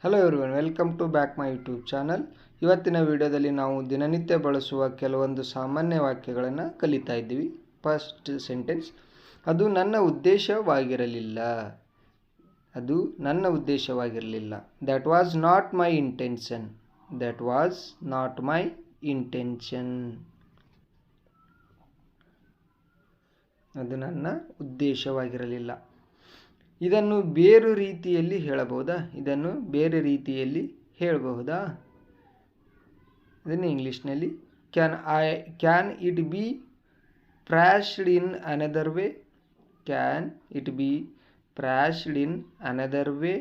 Hello everyone, welcome to back my YouTube channel. ಇವತ್ತಿನ ವಿಡಿಯೋದಲ್ಲಿ ನಾವು ದಿನನಿತ್ಯ ಬಳಸುವ ಕೆಲವೊಂದು ಸಾಮಾನ್ಯ ವಾಕ್ಯಗಳನ್ನು ಕಲಿತಾ ಇದ್ದೀವಿ. ಫಸ್ಟ್ ಸೆಂಟೆನ್ಸ್, ಅದು ನನ್ನ ಉದ್ದೇಶವಾಗಿರಲಿಲ್ಲ. ಅದು ನನ್ನ ಉದ್ದೇಶವಾಗಿರಲಿಲ್ಲ. That was not my intention. That was not my intention. ಅದು ನನ್ನ ಉದ್ದೇಶವಾಗಿರಲಿಲ್ಲ. ಇದನ್ನು ಬೇರೆ ರೀತಿಯಲ್ಲಿ ಹೇಳಬಹುದಾ? ಇದನ್ನು ಬೇರೆ ರೀತಿಯಲ್ಲಿ ಹೇಳಬಹುದಾ? ಇದನ್ನು ಇಂಗ್ಲೀಷ್ನಲ್ಲಿ can it be phrased in another way? Can it be phrased in another way?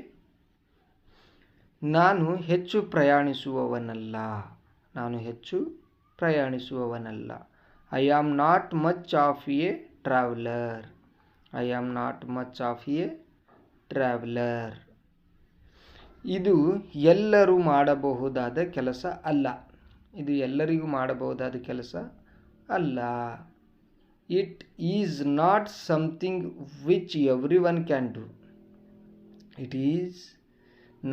ನಾನು ಹೆಚ್ಚು ಪ್ರಯಾಣಿಸುವವನಲ್ಲ. ನಾನು ಹೆಚ್ಚು ಪ್ರಯಾಣಿಸುವವನಲ್ಲ. I am not much of a traveller. I am not much of a traveller. ಇದು ಎಲ್ಲರೂ ಮಾಡಬಹುದಾದ ಕೆಲಸ ಅಲ್ಲ. ಇದು ಎಲ್ಲರಿಗೂ ಮಾಡಬಹುದಾದ ಕೆಲಸ ಅಲ್ಲ. It is not something which every one can do. It is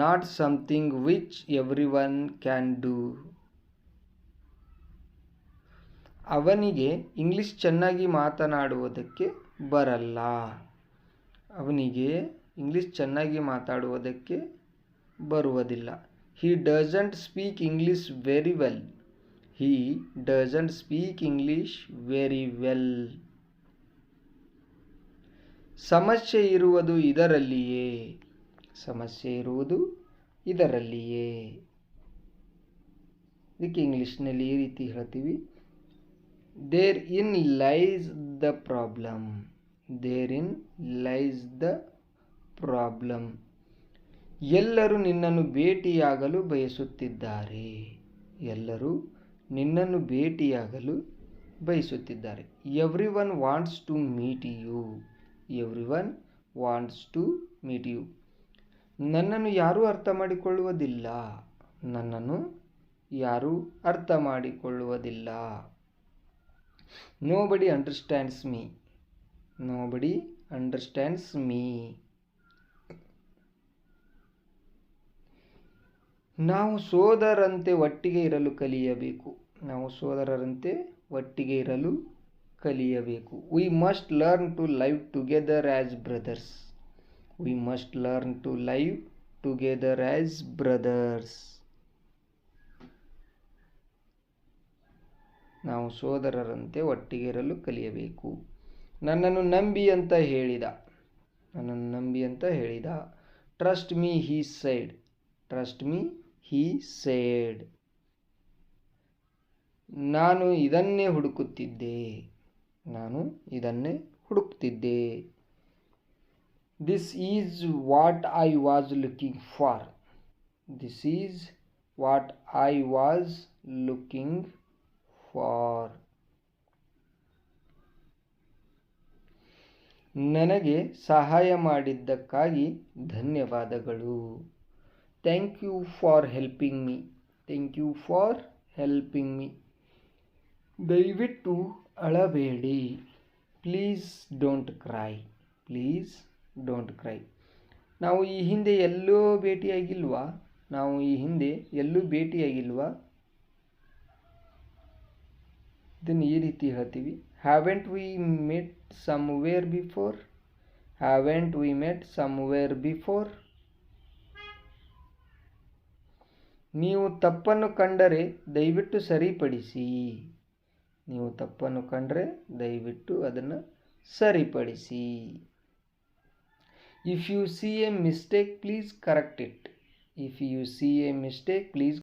not something which every one can do. ಅವನಿಗೆ ಇಂಗ್ಲಿಷ್ ಚೆನ್ನಾಗಿ ಮಾತನಾಡುವುದಕ್ಕೆ ಬರಲ್ಲ. ಅವನಿಗೆ ಇಂಗ್ಲಿಷ್ ಚೆನ್ನಾಗಿ ಮಾತಾಡುವುದಕ್ಕೆ ಬರುವುದಿಲ್ಲ. He doesn't speak English very well. He doesn't speak English very well. ಸಮಸ್ಯೆ ಇರುವುದು ಇದರಲ್ಲಿಯೇ. ಸಮಸ್ಯೆ ಇರುವುದು ಇದರಲ್ಲಿಯೇ. ಇದಕ್ಕೆ ಇಂಗ್ಲಿಷ್ನಲ್ಲಿ ಈ ರೀತಿ ಹೇಳ್ತೀವಿ, therein lies the problem. Therein lies the problem. ಎಲ್ಲರೂ ನಿನ್ನನ್ನು ಭೇಟಿಯಾಗಲು ಬಯಸುತ್ತಿದ್ದಾರೆ. ಎಲ್ಲರೂ ನಿನ್ನನ್ನು ಭೇಟಿಯಾಗಲು ಬಯಸುತ್ತಿದ್ದಾರೆ. Everyone wants to meet you. Everyone wants to meet you. ನನ್ನನ್ನು ಯಾರೂ ಅರ್ಥ ಮಾಡಿಕೊಳ್ಳುವುದಿಲ್ಲ. ನನ್ನನ್ನು ಯಾರೂ ಅರ್ಥ ಮಾಡಿಕೊಳ್ಳುವುದಿಲ್ಲ. Nobody understands me. Nobody understands me. ನಾವು ಸೋದರರಂತೆ ಒಟ್ಟಿಗೆ ಇರಲು ಕಲಿಯಬೇಕು. ನಾವು ಸೋದರರಂತೆ ಒಟ್ಟಿಗೆ ಇರಲು ಕಲಿಯಬೇಕು. We must learn to live together as brothers. We must learn to live together as brothers. ನಾವು ಸೋದರರಂತೆ ಒಟ್ಟಿಗೆ ಇರಲು ಕಲಿಯಬೇಕು. ನನ್ನನ್ನು ನಂಬಿ ಅಂತ ಹೇಳಿದ. ನನ್ನನ್ನು ನಂಬಿ ಅಂತ ಹೇಳಿದ. Trust me he said. Trust me he said. ನಾನು ಇದನ್ನೇ ಹುಡುಕುತ್ತಿದ್ದೆ. ನಾನು ಇದನ್ನೇ ಹುಡುಕ್ತಿದ್ದೆ. This is what I was looking for. This is what I was looking for. ನನಗೆ ಸಹಾಯ ಮಾಡಿದ್ದಕ್ಕಾಗಿ ಧನ್ಯವಾದಗಳು. Thank you for helping me. Thank you for helping me. ದಯವಿಟ್ಟು ಅಳಬೇಡಿ. Please don't cry. Please don't cry. ನಾವು ಈ ಹಿಂದೆ ಎಲ್ಲೂ ಭೇಟಿಯಾಗಿಲ್ವಾ? ನಾವು ಈ ಹಿಂದೆ ಎಲ್ಲೂ ಭೇಟಿಯಾಗಿಲ್ವಾ? ಇದನ್ನು ಈ ರೀತಿ ಹೇಳ್ತೀವಿ, haven't we met somewhere before. Haven't we met somewhere before. ನೀವು ತಪ್ಪನ್ನು ಕಂಡರೆ ದಯವಿಟ್ಟು ಸರಿಪಡಿಸಿ. ನೀವು ತಪ್ಪನ್ನು ಕಂಡರೆ ದಯವಿಟ್ಟು ಅದನ್ನು ಸರಿಪಡಿಸಿ. If U C A mistake please correct it. If U C A mistake please